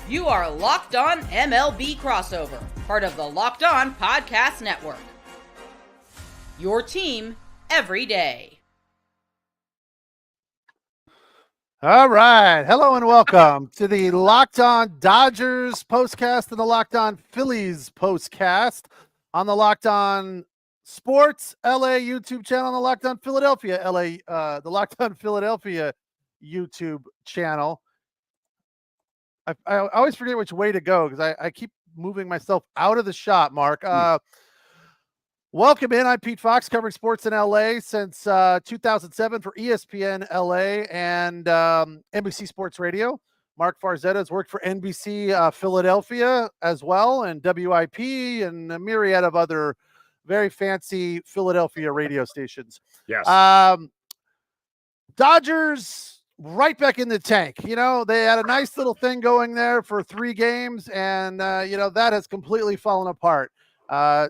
You are Locked On MLB Crossover, part of the Locked On Podcast Network. Your team every day. All right. Hello and welcome to the Locked On Dodgers postcast and the Locked On Phillies postcast on the Locked On Sports LA YouTube channel and the Locked On Philadelphia the Locked On Philadelphia YouTube channel. I always forget which way to go because I keep moving myself out of the shot, Mark. Welcome in. I'm Pete Fox, covering sports in LA since 2007 for ESPN LA and NBC Sports Radio. Mark Farzetta has worked for NBC Philadelphia as well, and WIP and a myriad of other very fancy Philadelphia radio stations. Yes. Dodgers right back in the tank. You know, they had a nice little thing going there for 3 games, and that has completely fallen apart.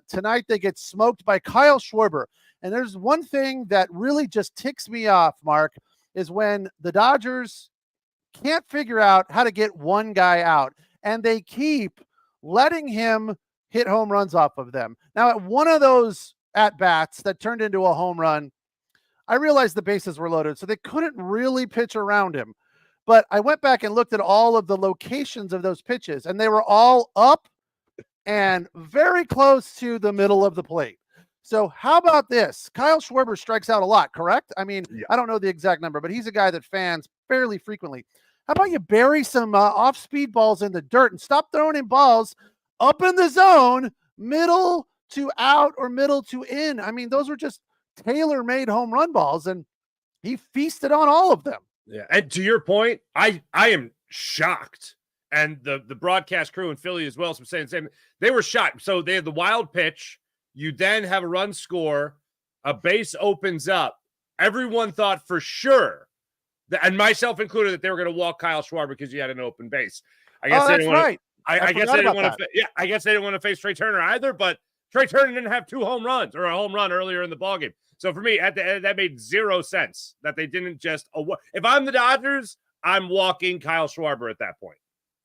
Tonight they get smoked by Kyle Schwarber. And there's one thing that really just ticks me off, Mark, is when the Dodgers can't figure out how to get one guy out, and they keep letting him hit home runs off of them. Now, at one of those at-bats that turned into a home run, I realized the bases were loaded, so they couldn't really pitch around him. But I went back and looked at all of the locations of those pitches, and they were all up and very close to the middle of the plate. So how about this? Kyle Schwarber strikes out a lot, correct? I mean, yeah. I don't know the exact number, but he's a guy that fans fairly frequently. How about you bury some off-speed balls in the dirt and stop throwing in balls up in the zone, middle to out or middle to in? I mean, those were just tailor-made home run balls, and he feasted on all of them. Yeah, and to your point, I am shocked. And the broadcast crew in Philly as well, so saying the same. They were shocked. So they had the wild pitch. You then have a run score. A base opens up. Everyone thought for sure, and myself included, that they were going to walk Kyle Schwarber because you had an open base. I guess that's right. I guess they didn't want to. Yeah, I guess they didn't want to face Trey Turner either. But Trey Turner didn't have 2 home runs or a home run earlier in the ballgame. So for me, at the end, that made 0 sense that they didn't just. If I'm the Dodgers, I'm walking Kyle Schwarber at that point.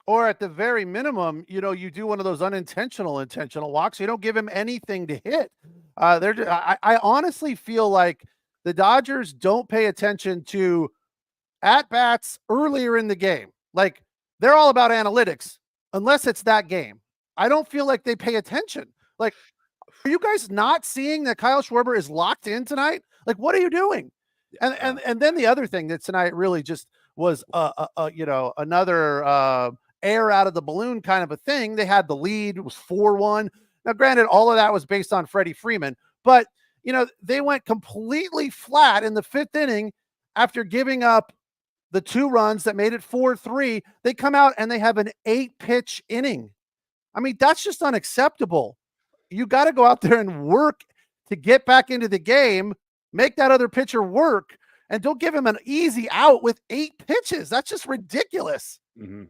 Or at the very minimum, you do one of those intentional walks. You don't give him anything to hit. I honestly feel like the Dodgers don't pay attention to at-bats earlier in the game. Like, they're all about analytics, unless it's that game. I don't feel like they pay attention. Like, are you guys not seeing that Kyle Schwarber is locked in tonight? Like, what are you doing? And then the other thing that tonight really just was, another air out of the balloon kind of a thing. They had the lead. It was 4-1. Now, granted, all of that was based on Freddie Freeman, but, they went completely flat in the 5th inning after giving up the 2 runs that made it 4-3. They come out and they have an 8-pitch inning. I mean, that's just unacceptable. You got to go out there and work to get back into the game, make that other pitcher work, and don't give him an easy out with 8 pitches. That's just ridiculous. Mm-hmm.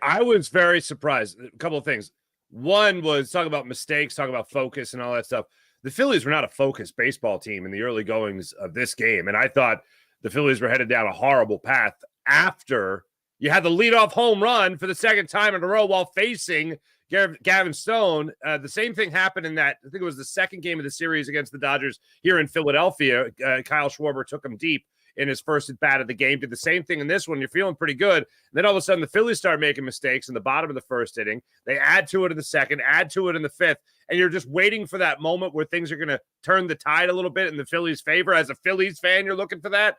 I was very surprised. A couple of things. One was talking about mistakes, talking about focus and all that stuff. The Phillies were not a focused baseball team in the early goings of this game, and I thought the Phillies were headed down a horrible path after you had the leadoff home run for the 2nd time in a row while facing Gavin Stone. The same thing happened in that, I think it was the 2nd game of the series against the Dodgers here in Philadelphia. Kyle Schwarber took him deep in his first at bat of the game. Did the same thing in this one. You're feeling pretty good. And then all of a sudden the Phillies start making mistakes in the bottom of the 1st inning. They add to it in the 2nd, add to it in the 5th. And you're just waiting for that moment where things are going to turn the tide a little bit in the Phillies' favor. As a Phillies fan, you're looking for that.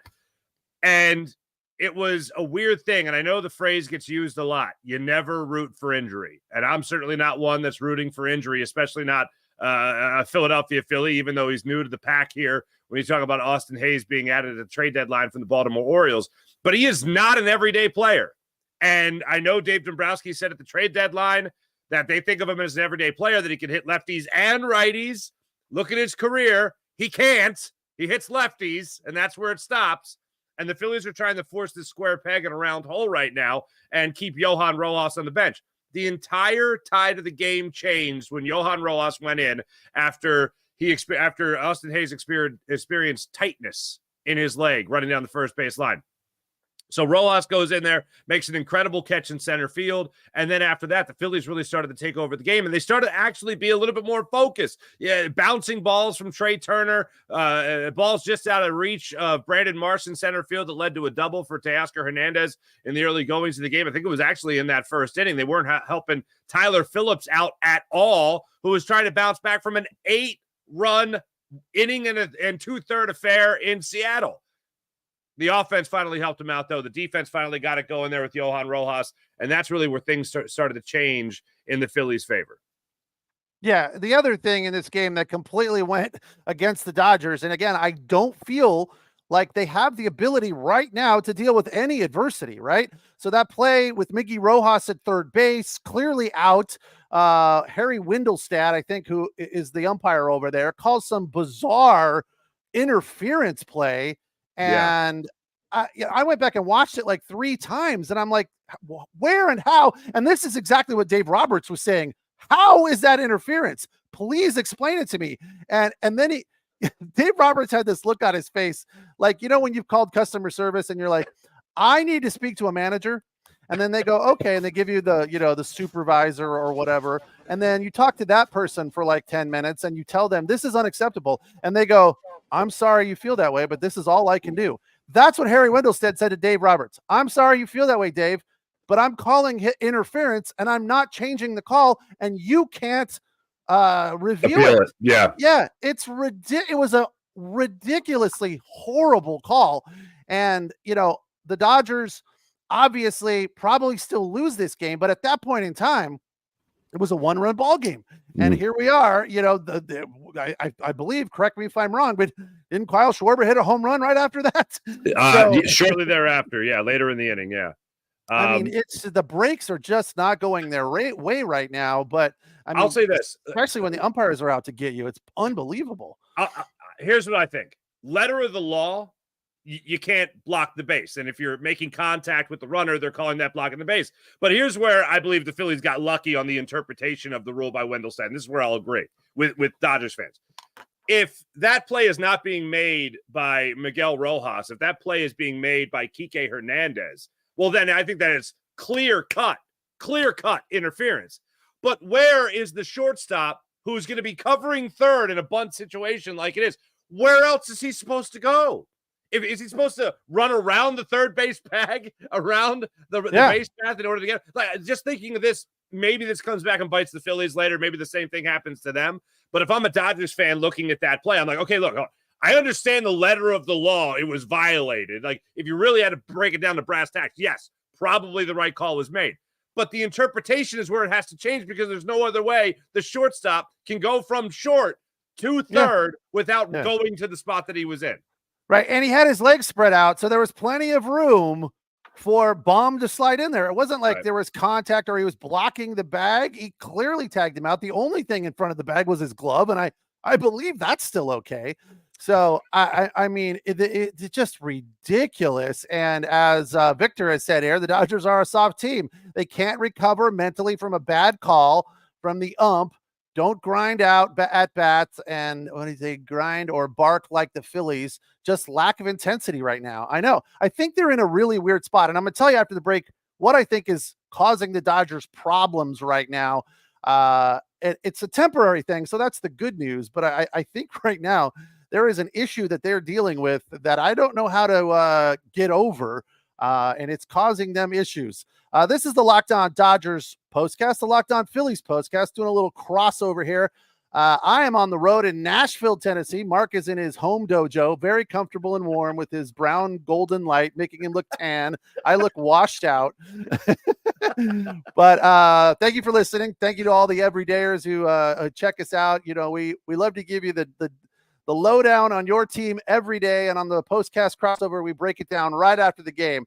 And it was a weird thing. And I know the phrase gets used a lot. You never root for injury. And I'm certainly not one that's rooting for injury, especially not a Philadelphia Philly, even though he's new to the pack here. When you talk about Austin Hayes being added at the trade deadline from the Baltimore Orioles, but he is not an everyday player. And I know Dave Dombrowski said at the trade deadline that they think of him as an everyday player, that he can hit lefties and righties. Look at his career. He can't. He hits lefties, and that's where it stops. And the Phillies are trying to force this square peg in a round hole right now and keep Johan Rojas on the bench. The entire tide of the game changed when Johan Rojas went in after Austin Hayes experienced tightness in his leg running down the first base line. So Rojas goes in there, makes an incredible catch in center field. And then after that, the Phillies really started to take over the game, and they started to actually be a little bit more focused. Yeah, bouncing balls from Trey Turner, balls just out of reach of Brandon Marsh in center field that led to a double for Teoscar Hernandez in the early goings of the game. I think it was actually in that first inning. They weren't helping Tyler Phillips out at all, who was trying to bounce back from an 8-run inning and 2/3 affair in Seattle. The offense finally helped him out, though. The defense finally got it going there with Johan Rojas, and that's really where things started to change in the Phillies' favor. Yeah, the other thing in this game that completely went against the Dodgers, and again, I don't feel like they have the ability right now to deal with any adversity, right? So that play with Miggy Rojas at third base, clearly out. Harry Windelstad, I think, who is the umpire over there, calls some bizarre interference play. And I went back and watched it like 3 times, and I'm like, where and how? And this is exactly what Dave Roberts was saying. How is that interference? Please explain it to me. And then Dave Roberts had this look on his face, like, when you've called customer service and you're like, I need to speak to a manager. And then they go, okay. And they give you the supervisor or whatever. And then you talk to that person for like 10 minutes and you tell them this is unacceptable. And they go, I'm sorry you feel that way, but this is all I can do. That's what Harry Windelstad said to Dave Roberts. I'm sorry you feel that way, Dave, but I'm calling interference and I'm not changing the call, and you can't review it. Yeah. It was a ridiculously horrible call. And, the Dodgers obviously probably still lose this game, but at that point in time, it was a 1-run ball game. And here we are, I believe, correct me if I'm wrong, but didn't Kyle Schwarber hit a home run right after that? Shortly thereafter. Yeah. Later in the inning. Yeah. I mean, the breaks are just not going their way right now, but I'll say this, especially when the umpires are out to get you, it's unbelievable. Here's what I think. Letter of the law, you can't block the base. And if you're making contact with the runner, they're calling that blocking the base. But here's where I believe the Phillies got lucky on the interpretation of the rule by Wendelstein. This is where I'll agree with Dodgers fans. If that play is not being made by Miguel Rojas, if that play is being made by Kike Hernandez, well, then I think that is clear cut interference. But where is the shortstop who's going to be covering third in a bunt situation like it is? Where else is he supposed to go? Is he supposed to run around the third base bag, around the base path in order to get? Like, just thinking of this, maybe this comes back and bites the Phillies later. Maybe the same thing happens to them. But if I'm a Dodgers fan looking at that play, I'm like, okay, look, I understand the letter of the law. It was violated. Like, if you really had to break it down to brass tacks, yes, probably the right call was made. But the interpretation is where it has to change, because there's no other way the shortstop can go from short to third without going to the spot that he was in. Right. And he had his legs spread out, so there was plenty of room for Baum to slide in there. It wasn't like there was contact or he was blocking the bag. He clearly tagged him out. The only thing in front of the bag was his glove, and I believe that's still okay. So, I mean, it's just ridiculous. And as Victor has said here, the Dodgers are a soft team. They can't recover mentally from a bad call from the ump. Don't grind out at bats and when they grind or bark like the Phillies. Just lack of intensity right now. I know. I think they're in a really weird spot. And I'm going to tell you after the break what I think is causing the Dodgers problems right now. It's a temporary thing, so that's the good news. But I think right now there is an issue that they're dealing with that I don't know how to get over, and it's causing them issues. This is the Locked On Dodgers postcast, the Locked On Phillies postcast, doing a little crossover here. I am on the road in Nashville, Tennessee. Mark is in his home dojo, very comfortable and warm with his brown golden light, making him look tan. I look washed out. But thank you for listening. Thank you to all the everydayers who check us out. You know, we love to give you the lowdown on your team every day, and on the postcast crossover, we break it down right after the game.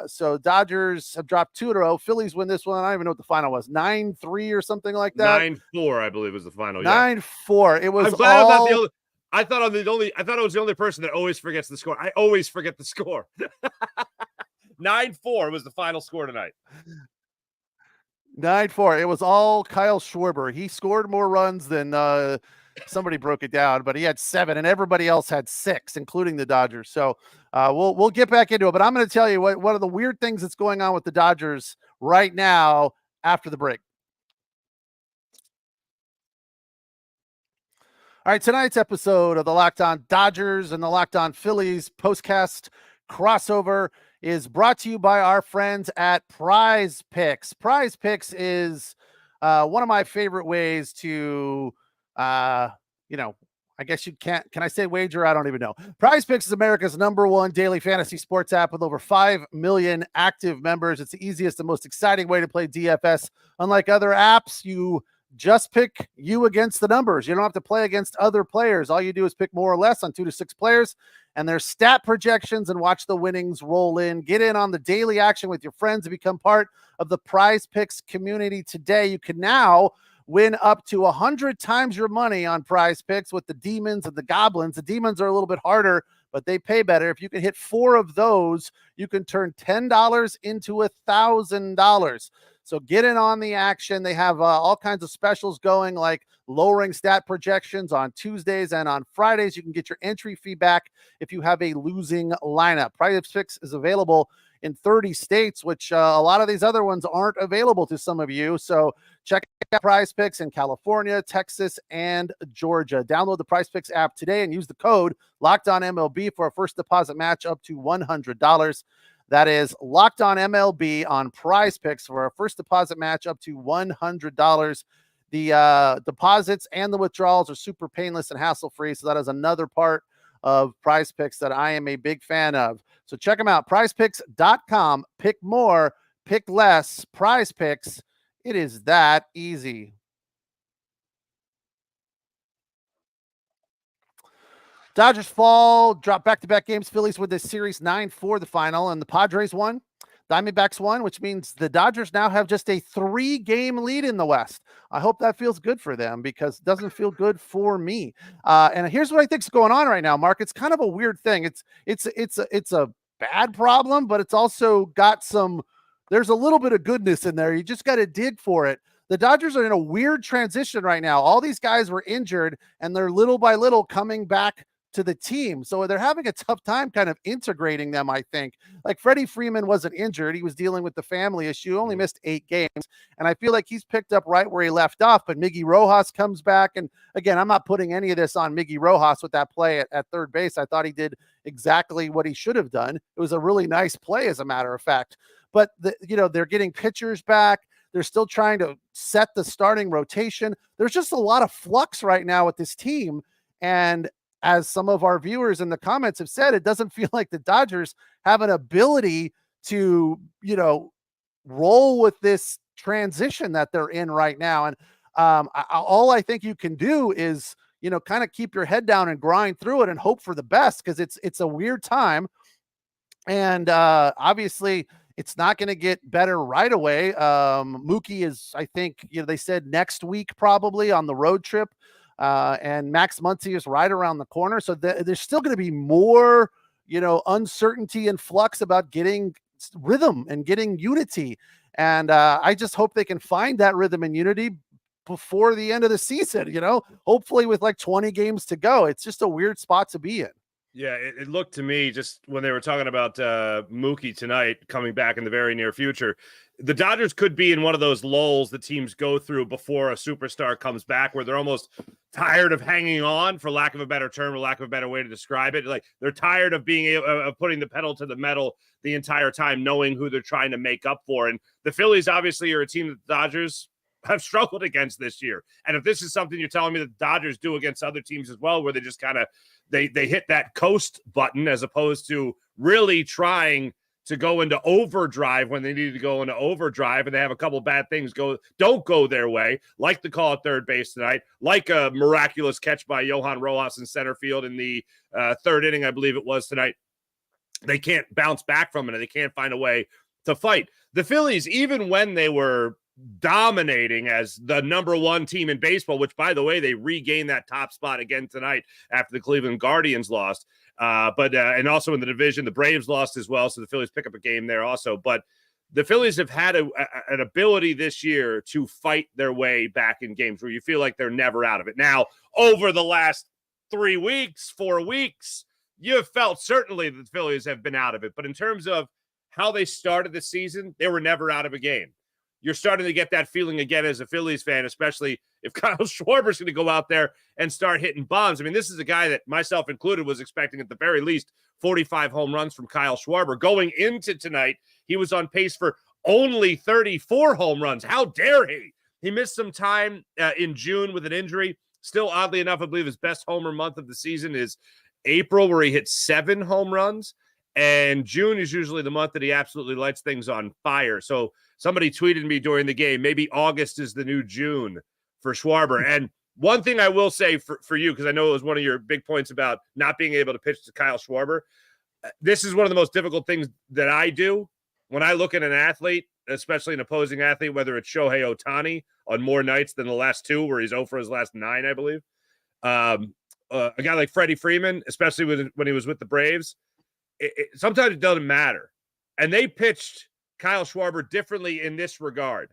So Dodgers have dropped 2 in a row. Phillies win this one. I don't even know what the final was. 9-3 or something like that. 9-4, I believe, was the final. 9-4. It was. I'm glad I'm not the only. I thought I was the only person that always forgets the score. I always forget the score. 9-4 was the final score tonight. 9-4. It was all Kyle Schwarber. He scored more runs than Somebody broke it down, but he had 7 and everybody else had 6, including the Dodgers. So we'll get back into it. But I'm going to tell you what one of the weird things that's going on with the Dodgers right now after the break. All right, tonight's episode of the Locked On Dodgers and the Locked On Phillies postcast crossover is brought to you by our friends at Prize Picks. Prize Picks is one of my favorite ways to, I guess you can't, can I say wager? I don't even know. Prize Picks is America's #1 daily fantasy sports app with over 5 million active members. It's the easiest and most exciting way to play DFS. Unlike other apps, you just pick you against the numbers. You don't have to play against other players. All you do is pick more or less on 2 to 6 players and their stat projections and watch the winnings roll in. Get in on the daily action with your friends and become part of the Prize Picks community today. You can now win up to 100 times your money on Prize Picks with the Demons and the Goblins. The Demons are a little bit harder, but they pay better. If you can hit 4 of those, you can turn $10 into $1,000. So get in on the action. They have all kinds of specials going, like lowering stat projections on Tuesdays and on Fridays. You can get your entry fee back if you have a losing lineup. Prize Picks is available in 30 states, which a lot of these other ones aren't available to some of you. So check out Prize Picks in California, Texas, and Georgia. Download the Prize Picks app today and use the code LOCKEDONMLB for a first deposit match up to $100. That is Locked On MLB on Prize Picks for a first deposit match up to $100. The deposits and the withdrawals are super painless and hassle-free. So that is another part of Prize Picks that I am a big fan of. So check them out, prizepicks.com. Pick more, pick less. Prize Picks, it is that easy. Dodgers fall, drop back-to-back games. Phillies with this series 9-4 the final, and the Padres won. Diamondbacks won, which means the Dodgers now have just a 3-game lead in the West. I hope that feels good for them because it doesn't feel good for me. And here's what I think is going on right now, Mark. It's kind of a weird thing. It's a bad problem, but it's also got there's a little bit of goodness in there. You just got to dig for it. The Dodgers are in a weird transition right now. All these guys were injured, and they're little by little coming back to the team. So they're having a tough time kind of integrating them, I think. Like Freddie Freeman wasn't injured. He was dealing with the family issue, only missed 8 games. And I feel like he's picked up right where he left off. But Miggy Rojas comes back. And again, I'm not putting any of this on Miggy Rojas with that play at third base. I thought he did exactly what he should have done. It was a really nice play, as a matter of fact. But they're getting pitchers back. They're still trying to set the starting rotation. There's just a lot of flux right now with this team. And as some of our viewers in the comments have said, it doesn't feel like the Dodgers have an ability to, roll with this transition that they're in right now. And all I think you can do is, kind of keep your head down and grind through it and hope for the best, because it's a weird time. And obviously it's not going to get better right away. Mookie is, I think, they said next week probably on the road trip. And Max Muncy is right around the corner. So there's still going to be more, uncertainty and flux about getting rhythm and getting unity. And I just hope they can find that rhythm and unity before the end of the season, hopefully with like 20 games to go. It's just a weird spot to be in. Yeah, it looked to me, just when they were talking about Mookie tonight coming back in the very near future, the Dodgers could be in one of those lulls that teams go through before a superstar comes back, where they're almost tired of hanging on, for lack of a better term, or lack of a better way to describe it. Like, they're tired of being of putting the pedal to the metal the entire time, knowing who they're trying to make up for. And the Phillies obviously are a team that the Dodgers have struggled against this year. And if this is something you're telling me that the Dodgers do against other teams as well, where they just kind of they hit that coast button as opposed to really trying to go into overdrive when they need to go into overdrive, and they have a couple bad things don't go their way, like the call at third base tonight, like a miraculous catch by Johan Rojas in center field in the third inning, I believe it was tonight. They can't bounce back from it, and they can't find a way to fight. The Phillies, even when they were dominating as the #1 team in baseball, which, by the way, they regained that top spot again tonight after the Cleveland Guardians lost. And also in the division, the Braves lost as well, so the Phillies pick up a game there also. But the Phillies have had an ability this year to fight their way back in games where you feel like they're never out of it. Now, over the last 3 weeks, 4 weeks, you have felt certainly that the Phillies have been out of it. But in terms of how they started the season, they were never out of a game. You're starting to get that feeling again as a Phillies fan, especially if Kyle Schwarber is going to go out there and start hitting bombs. I mean, this is a guy that, myself included, was expecting at the very least 45 home runs from Kyle Schwarber. Going into tonight, he was on pace for only 34 home runs. How dare he? He missed some time in June with an injury. Still, oddly enough, I believe his best homer month of the season is April, where he hit 7 home runs. And June is usually the month that he absolutely lights things on fire. So somebody tweeted me during the game, maybe August is the new June for Schwarber. And one thing I will say for you, because I know it was one of your big points about not being able to pitch to Kyle Schwarber, this is one of the most difficult things that I do when I look at an athlete, especially an opposing athlete, whether it's Shohei Ohtani on more nights than the last 2, where he's 0 for his last 9, I believe. A guy like Freddie Freeman, especially when he was with the Braves, sometimes it doesn't matter. And they pitched Kyle Schwarber differently in this regard.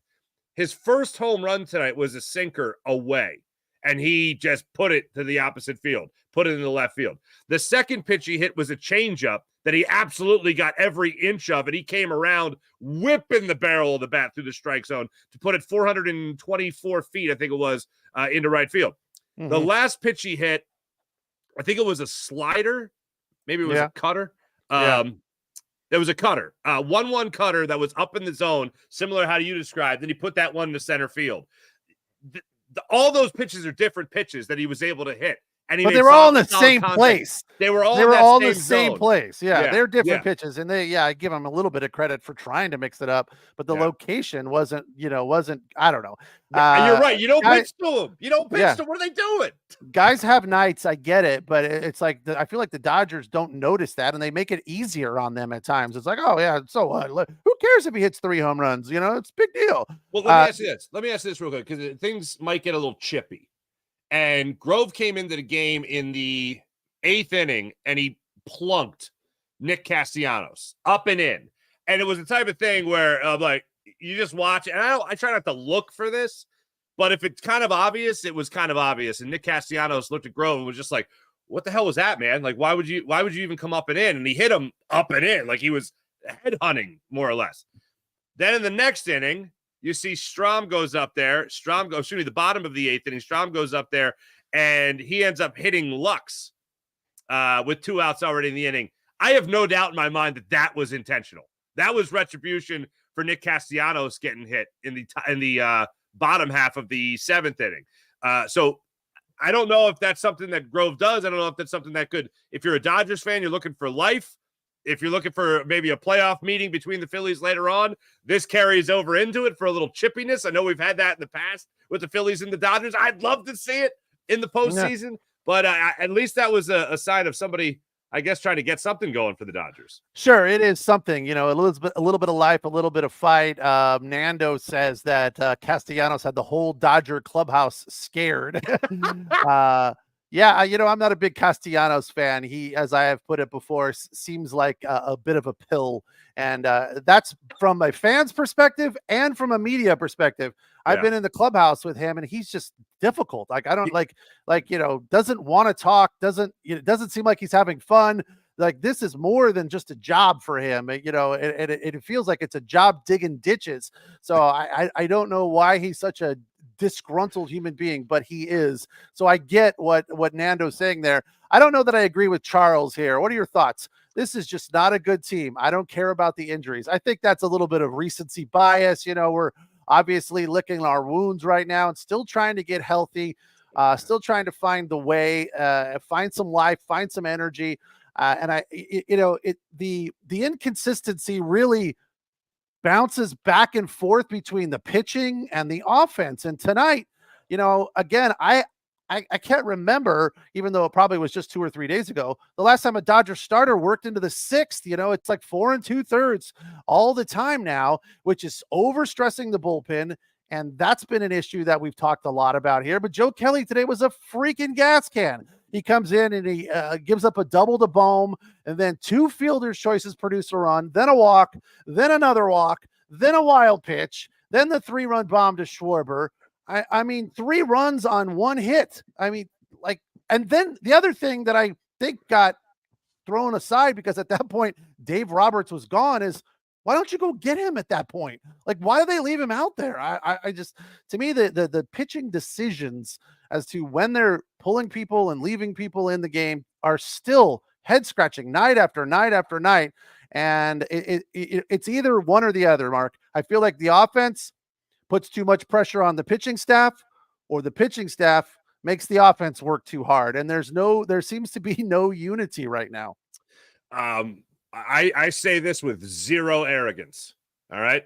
His first home run tonight was a sinker away, and he just put it to the opposite field, put it in the left field. The second pitch he hit was a changeup that he absolutely got every inch of, and he came around whipping the barrel of the bat through the strike zone to put it 424 feet, I think it was, into right field. Mm-hmm. The last pitch he hit, I think it was a slider. Maybe it was a cutter. There was a cutter, 1-1 cutter that was up in the zone, similar to how you described. Then he put that one to center field. All those pitches are different pitches that he was able to hit. But they were all in the same place. They were all in the same place. Yeah, they're different pitches, and I give them a little bit of credit for trying to mix it up, but the location wasn't. I don't know. You're right. You don't pitch to them. You don't pitch to them. What are they doing? Guys have nights. I get it, but it's like I feel like the Dodgers don't notice that, and they make it easier on them at times. It's like, oh yeah, so what? Who cares if he hits 3 home runs? It's a big deal. Well, let me ask you this. Let me ask you this real quick, because things might get a little chippy. And Grove came into the game in the 8th inning, and he plunked Nick Castellanos up and in. And it was the type of thing where you just watch it. And I try not to look for this, but if it's kind of obvious, it was kind of obvious. And Nick Castellanos looked at Grove and was just like, what the hell was that, man? Like, why would you even come up and in? And he hit him up and in, like he was headhunting, more or less. Then in the next inning, you see Strom goes up there. The bottom of the 8th inning, Strom goes up there, and he ends up hitting Lux with 2 outs already in the inning. I have no doubt in my mind that was intentional. That was retribution for Nick Castellanos getting hit in the bottom half of the 7th inning. So I don't know if that's something that Grove does. I don't know if that's something that could, if you're a Dodgers fan, you're looking for life. If you're looking for maybe a playoff meeting between the Phillies later on, this carries over into it for a little chippiness. I know we've had that in the past with the Phillies and the Dodgers. I'd love to see it in the postseason, but at least that was a sign of somebody, I guess, trying to get something going for the Dodgers. Sure, it is something, a little bit of life, a little bit of fight. Nando says that Castellanos had the whole Dodger clubhouse scared. Yeah, I'm not a big Castellanos fan. He, as I have put it before, seems like a bit of a pill. And that's from a fan's perspective and from a media perspective. I've been in the clubhouse with him, and he's just difficult. Like, I don't doesn't want to talk, it doesn't seem like he's having fun. Like, this is more than just a job for him. It feels like it's a job digging ditches. So I don't know why he's such a disgruntled human being, but he is. So I get what Nando's saying there. I don't know that I agree with Charles here. What are your thoughts? This is just not a good team. I don't care about the injuries. I think that's a little bit of recency bias. We're obviously licking our wounds right now and still trying to get healthy, still trying to find the way, find some life, find some energy. The inconsistency really bounces back and forth between the pitching and the offense. And tonight, again, I can't remember, even though it probably was just 2 or 3 days ago, the last time a Dodger starter worked into the 6th. It's like 4 2/3 all the time now, which is overstressing the bullpen. And that's been an issue that we've talked a lot about here. But Joe Kelly today was a freaking gas can. He comes in and he gives up a double to Bohm, and then 2 fielder's choices produce a run, then a walk, then another walk, then a wild pitch, then the 3-run bomb to Schwarber. I mean, 3 runs on 1 hit. I mean, like, and then the other thing that I think got thrown aside because at that point Dave Roberts was gone is, why don't you go get him at that point? Like, why do they leave him out there? I just, to me, the pitching decisions as to when they're pulling people and leaving people in the game are still head scratching night after night after night. And it's either one or the other, Mark. I feel like the offense puts too much pressure on the pitching staff, or the pitching staff makes the offense work too hard. And there seems to be no unity right now. I say this with zero arrogance. All right.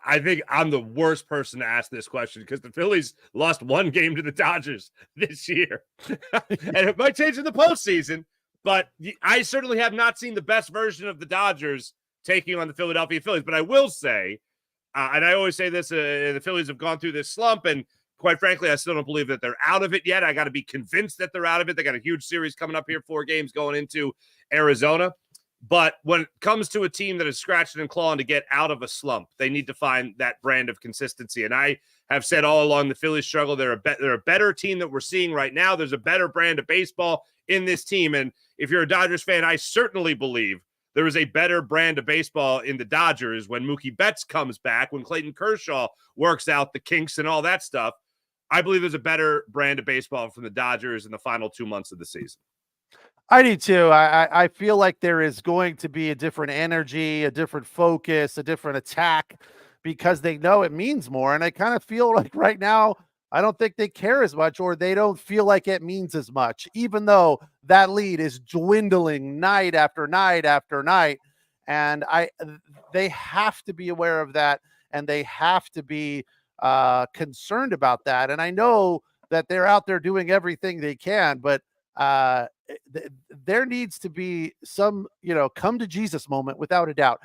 I think I'm the worst person to ask this question because the Phillies lost 1 game to the Dodgers this year. And it might change in the postseason, but I certainly have not seen the best version of the Dodgers taking on the Philadelphia Phillies. But I will say, and I always say this, the Phillies have gone through this slump, and quite frankly, I still don't believe that they're out of it yet. I got to be convinced that they're out of it. They got a huge series coming up here, 4 games going into Arizona. But when it comes to a team that is scratching and clawing to get out of a slump, they need to find that brand of consistency. And I have said all along, the Phillies struggle. They're a better team that we're seeing right now. There's a better brand of baseball in this team. And if you're a Dodgers fan, I certainly believe there is a better brand of baseball in the Dodgers when Mookie Betts comes back, when Clayton Kershaw works out the kinks and all that stuff. I believe there's a better brand of baseball from the Dodgers in the final 2 months of the season. I do too. I feel like there is going to be a different energy, a different focus, a different attack because they know it means more. And I kind of feel like right now, I don't think they care as much, or they don't feel like it means as much, even though that lead is dwindling night after night after night. And they have to be aware of that, and they have to be concerned about that. And I know that they're out there doing everything they can, but there needs to be some, come to Jesus moment without a doubt.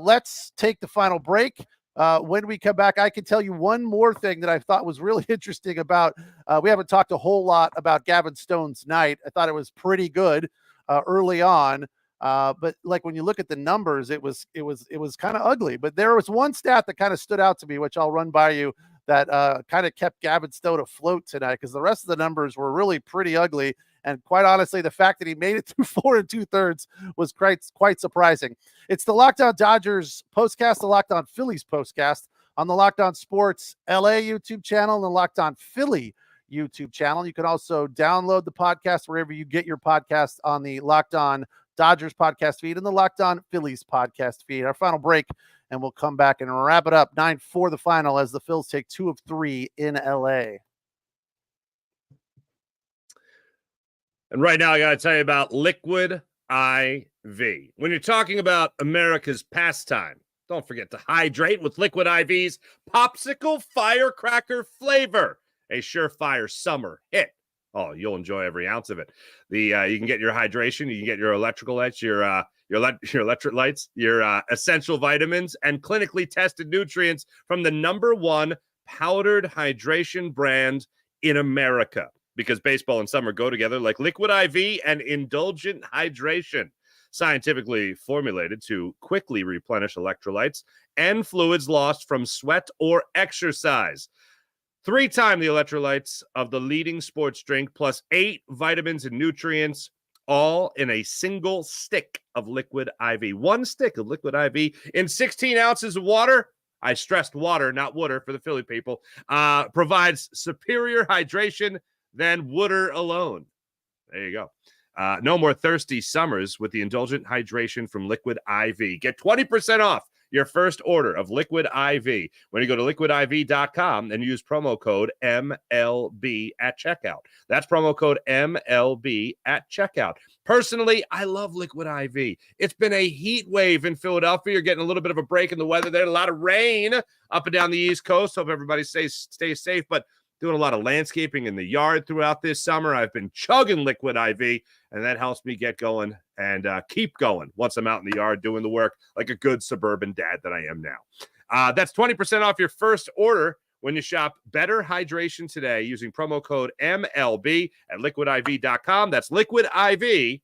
Let's take the final break. When we come back, I can tell you one more thing that I thought was really interesting about, we haven't talked a whole lot about Gavin Stone's night. I thought it was pretty good early on. But like when you look at the numbers, it was kind of ugly, but there was one stat that kind of stood out to me, which I'll run by you, that kind of kept Gavin Stone afloat tonight, because the rest of the numbers were really pretty ugly. And quite honestly, the fact that he made it through 4 2/3 was quite surprising. It's the Locked On Dodgers postcast, the Locked On Phillies postcast on the Locked On Sports LA YouTube channel and the Locked On Philly YouTube channel. You can also download the podcast wherever you get your podcasts on the Locked On Dodgers podcast feed and the Locked On Phillies podcast feed. Our final break, and we'll come back and wrap it up. 9-4 the final as the Phils take 2 of 3 in LA. And right now, I got to tell you about Liquid IV. When you're talking about America's pastime, don't forget to hydrate with Liquid IV's Popsicle Firecracker flavor, a surefire summer hit. Oh, you'll enjoy every ounce of it. You can get your hydration, you can get your electrolytes, your electrolytes, your essential vitamins, and clinically tested nutrients from the #1 powdered hydration brand in America. Because baseball and summer go together like Liquid IV and indulgent hydration. Scientifically formulated to quickly replenish electrolytes and fluids lost from sweat or exercise. 3 times the electrolytes of the leading sports drink, plus 8 vitamins and nutrients, all in a single stick of Liquid IV. 1 stick of Liquid IV in 16 ounces of water. I stressed water, not water for the Philly people. Provides superior hydration than water alone. There you go. No more thirsty summers with the indulgent hydration from Liquid IV. Get 20% off your first order of Liquid IV when you go to liquidiv.com and use promo code MLB at checkout. That's promo code MLB at checkout. Personally, I love Liquid IV. It's been a heat wave in Philadelphia. You're getting a little bit of a break in the weather there. A lot of rain up and down the East Coast. Hope everybody stays safe, but doing a lot of landscaping in the yard throughout this summer. I've been chugging Liquid IV, and that helps me get going and keep going once I'm out in the yard doing the work like a good suburban dad that I am now. That's 20% off your first order when you shop Better Hydration today using promo code MLB at liquidiv.com. That's liquidiv.com.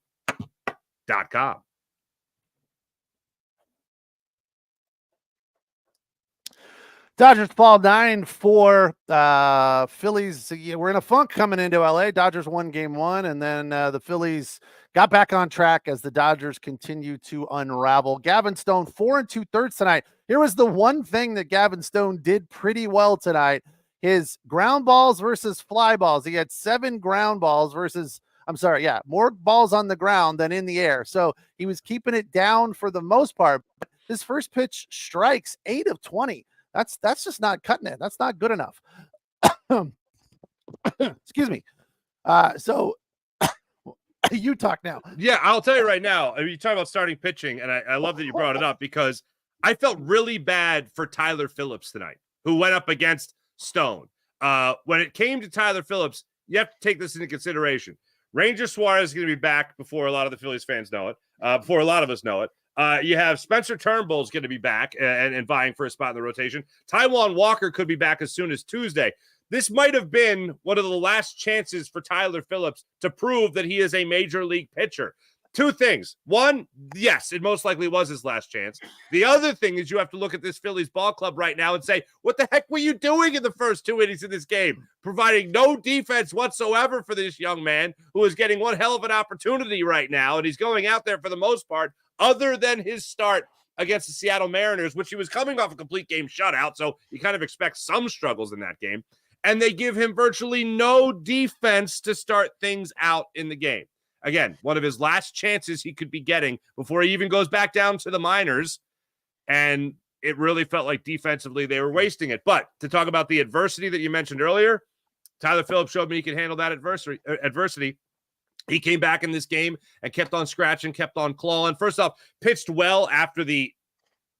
Dodgers fall 9-4. Phillies, we're in a funk coming into LA. Dodgers won game one, and then the Phillies got back on track as the Dodgers continue to unravel. Gavin Stone, 4 2/3 tonight. Here was the one thing that Gavin Stone did pretty well tonight. His ground balls versus fly balls. He had 7 ground balls versus, more balls on the ground than in the air. So he was keeping it down for the most part. But his first pitch strikes 8 of 20. That's just not cutting it. That's not good enough. Excuse me. So you talk now. Yeah, I'll tell you right now. I mean, you talk about starting pitching, and I love that you brought it up because I felt really bad for Tyler Phillips tonight, who went up against Stone. When it came to Tyler Phillips, you have to take this into consideration. Ranger Suarez is going to be back before a lot of the Phillies fans know it, before a lot of us know it. You have Spencer Turnbull's going to be back and vying for a spot in the rotation. Taijuan Walker could be back as soon as Tuesday. This might have been one of the last chances for Tyler Phillips to prove that he is a major league pitcher. 2 things. One, yes, it most likely was his last chance. The other thing is you have to look at this Phillies ball club right now and say, what the heck were you doing in the first 2 innings of this game? Providing no defense whatsoever for this young man who is getting one hell of an opportunity right now, and he's going out there for the most part, other than his start against the Seattle Mariners, which he was coming off a complete game shutout, so you kind of expect some struggles in that game. And they give him virtually no defense to start things out in the game. Again, one of his last chances he could be getting before he even goes back down to the minors. And it really felt like defensively they were wasting it. But to talk about the adversity that you mentioned earlier, Tyler Phillips showed me he can handle that adversity. He came back in this game and kept on scratching, kept on clawing. First off, pitched well after the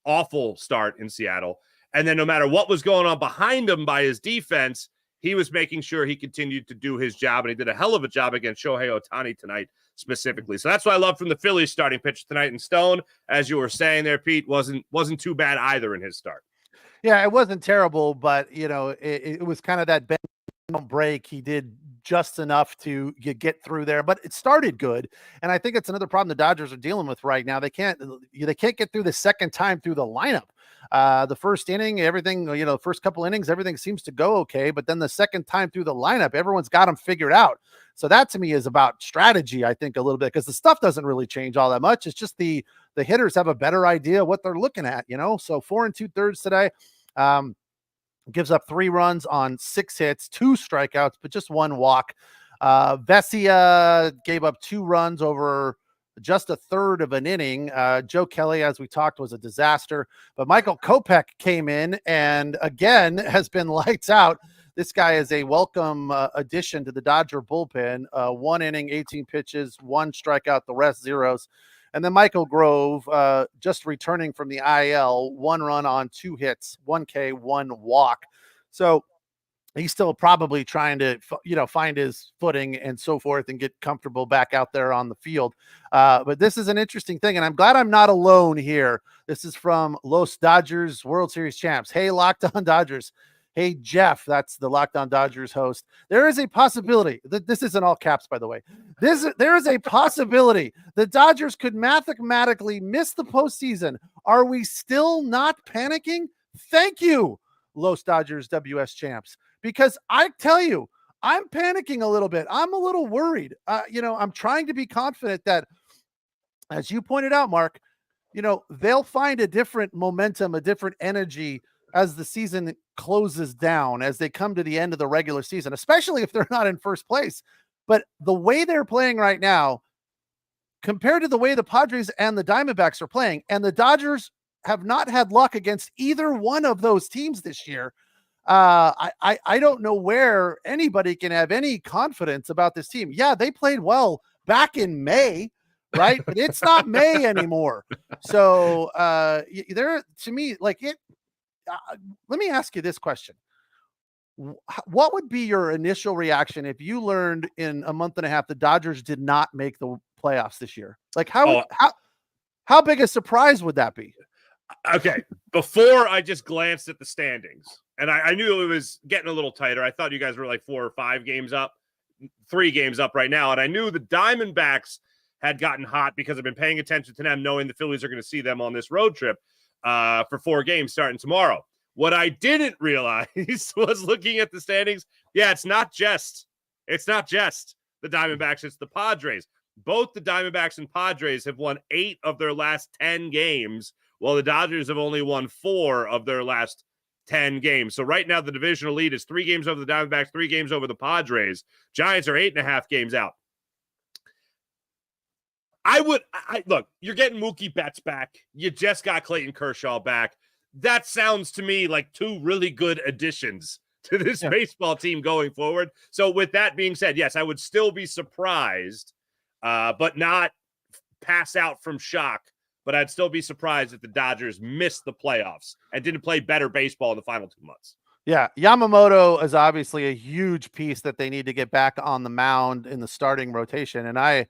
awful start in Seattle. And then no matter what was going on behind him by his defense, he was making sure he continued to do his job. And he did a hell of a job against Shohei Ohtani tonight specifically. So that's what I love from the Phillies starting pitch tonight. And Stone, as you were saying there, Pete, wasn't too bad either in his start. Yeah, it wasn't terrible, but, it was kind of that bend break. He did just enough to get through there, but it started good. And I think it's another problem the Dodgers are dealing with right now. They can't get through the second time through the lineup. The first inning, everything, the first couple innings, everything seems to go okay. But then the second time through the lineup, everyone's got them figured out. So that to me is about strategy, I think, a little bit, because the stuff doesn't really change all that much. It's just the hitters have a better idea what they're looking at, So 4 2/3 today. Gives up 3 runs on 6 hits, 2 strikeouts, but just 1 walk. Vesia gave up 2 runs over just a third of an inning. Joe Kelly, as we talked, was a disaster, but Michael Kopech came in and again has been lights out. This guy is a welcome addition to the Dodger bullpen. 1 inning, 18 pitches, 1 strikeout, the rest zeros. And then Michael Grove, just returning from the IL, 1 run on 2 hits, 1 K, 1 walk. So he's still probably trying to, find his footing and so forth and get comfortable back out there on the field. But this is an interesting thing, and I'm glad I'm not alone here. This is from Los Dodgers World Series champs. Hey, Locked On Dodgers. Hey, Jeff, that's the Locked On Dodgers host. There is a possibility that this isn't all caps, by the way. There is a possibility the Dodgers could mathematically miss the postseason. Are we still not panicking? Thank you, Los Dodgers WS champs, because I tell you, I'm panicking a little bit. I'm a little worried. I'm trying to be confident that, as you pointed out, Mark, they'll find a different momentum, a different energy as the season closes down, as they come to the end of the regular season, especially if they're not in first place. But the way they're playing right now, compared to the way the Padres and the Diamondbacks are playing, and the Dodgers have not had luck against either one of those teams this year, I don't know where anybody can have any confidence about this team. Yeah, they played well back in May, right? But it's not May anymore. So there, to me, like it. Let me ask you this question. What would be your initial reaction if you learned in a month and a half the Dodgers did not make the playoffs this year? Like how big a surprise would that be? Okay, before I just glanced at the standings, and I knew it was getting a little tighter. I thought you guys were like 4 or 5 games up, 3 games up right now, and I knew the Diamondbacks had gotten hot because I've been paying attention to them, knowing the Phillies are going to see them on this road trip for 4 games starting tomorrow. What I didn't realize was looking at the standings. Yeah, it's not just the Diamondbacks. It's the Padres. Both the Diamondbacks and Padres have won 8 of their last 10 games, while the Dodgers have only won 4 of their last 10 games. So right now, the divisional lead is 3 games over the Diamondbacks, 3 games over the Padres. Giants are 8.5 games out. Look, you're getting Mookie Betts back. You just got Clayton Kershaw back. That sounds to me like 2 really good additions to this baseball team going forward. So with that being said, yes, I would still be surprised, but not pass out from shock. But I'd still be surprised if the Dodgers missed the playoffs and didn't play better baseball in the final 2 months. Yeah, Yamamoto is obviously a huge piece that they need to get back on the mound in the starting rotation. And I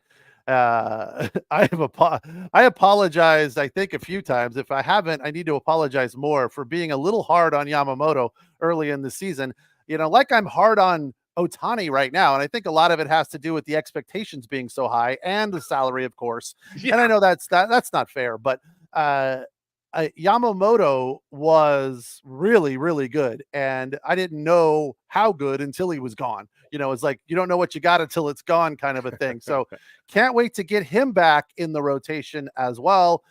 apologized, I think, a few times. If I haven't, I need to apologize more for being a little hard on Yamamoto early in the season. Like I'm hard on Ohtani right now. And I think a lot of it has to do with the expectations being so high and the salary, of course. Yeah. And I know that's not fair, but Yamamoto was really, really good. And I didn't know how good until he was gone. It's like, you don't know what you got until it's gone kind of a thing. So can't wait to get him back in the rotation as well.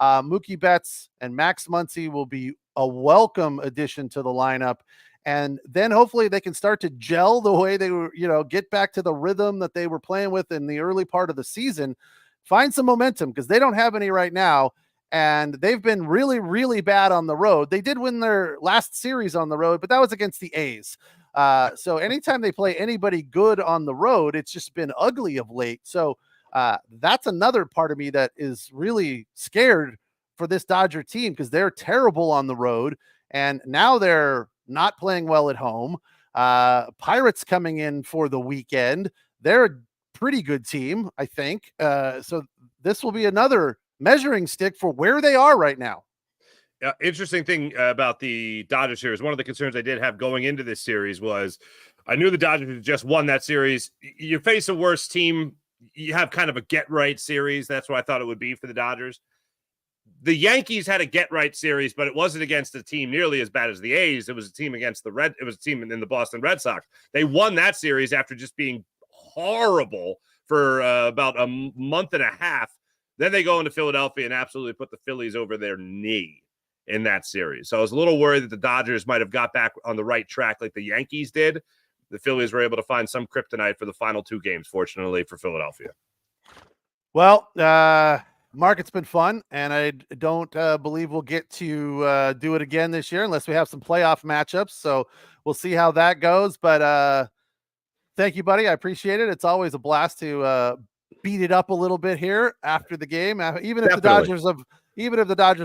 Mookie Betts and Max Muncy will be a welcome addition to the lineup. And then hopefully they can start to gel the way they were, get back to the rhythm that they were playing with in the early part of the season. Find some momentum because they don't have any right now. And they've been really, really bad on the road. They did win their last series on the road, but that was against the A's. So anytime they play anybody good on the road, it's just been ugly of late. So that's another part of me that is really scared for this Dodger team because they're terrible on the road. And now they're not playing well at home. Pirates coming in for the weekend. They're a pretty good team, I think. So this will be another measuring stick for where they are right now. Interesting thing about the Dodgers series. One of the concerns I did have going into this series was I knew the Dodgers had just won that series. You face a worse team. You have kind of a get right series. That's what I thought it would be for the Dodgers. The Yankees had a get right series, but it wasn't against a team nearly as bad as the A's. It was a team against it was a team in the Boston Red Sox. They won that series after just being horrible for about a month and a half. Then they go into Philadelphia and absolutely put the Phillies over their knee in that series. So I was a little worried that the Dodgers might have got back on the right track like the Yankees did. The Phillies were able to find some kryptonite for the final 2 games, fortunately for Philadelphia. Well, Mark, it's been fun, and I don't believe we'll get to do it again this year unless we have some playoff matchups. So we'll see how that goes. But thank you, buddy. I appreciate it. It's always a blast to beat it up a little bit here after the game. Even if the Dodgers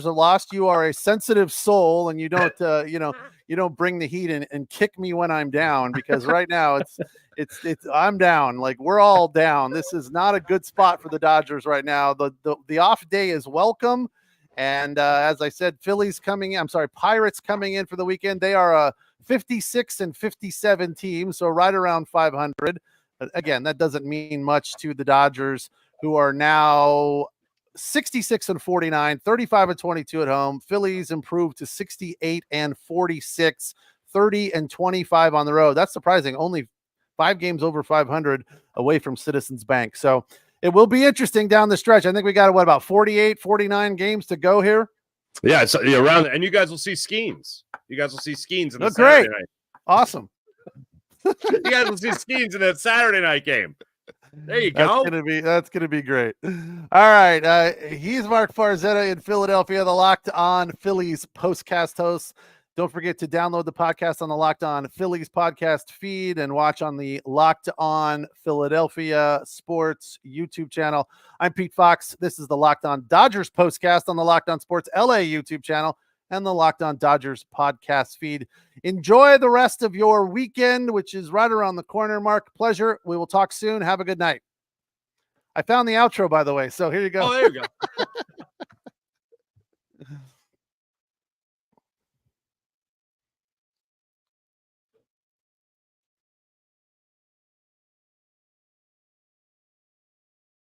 have lost, you are a sensitive soul, and you don't you don't bring the heat and kick me when I'm down, because right now it's I'm down. Like, we're all down. This is not a good spot for the Dodgers right now. The off day is welcome. And as I said, Pirates coming in for the weekend. They are a 56-57 team, so right around 500. Again, that doesn't mean much to the Dodgers, who are now 66-49, 35-22 at home. Phillies improved to 68-46, 30-25 on the road. That's surprising. Only 5 games over 500 away from Citizens Bank. So it will be interesting down the stretch. I think we got about 48, 49 games to go here. Yeah, it's around, and you guys will see Skeens. You guys will see Skeens in the Saturday night. Awesome. You guys will see Skeens in that Saturday night game. There you go. That's gonna be great. All right. He's Mark Farzetta in Philadelphia, the Locked On Phillies postcast host. Don't forget to download the podcast on the Locked On Phillies podcast feed and watch on the Locked On Philadelphia Sports YouTube channel. I'm Pete Fox. This is the Locked On Dodgers postcast on the Locked On Sports LA YouTube channel and the Locked On Dodgers podcast feed. Enjoy the rest of your weekend, which is right around the corner. Mark, pleasure. We will talk soon. Have a good night. I found the outro, by the way, so here you go. Oh, there you go.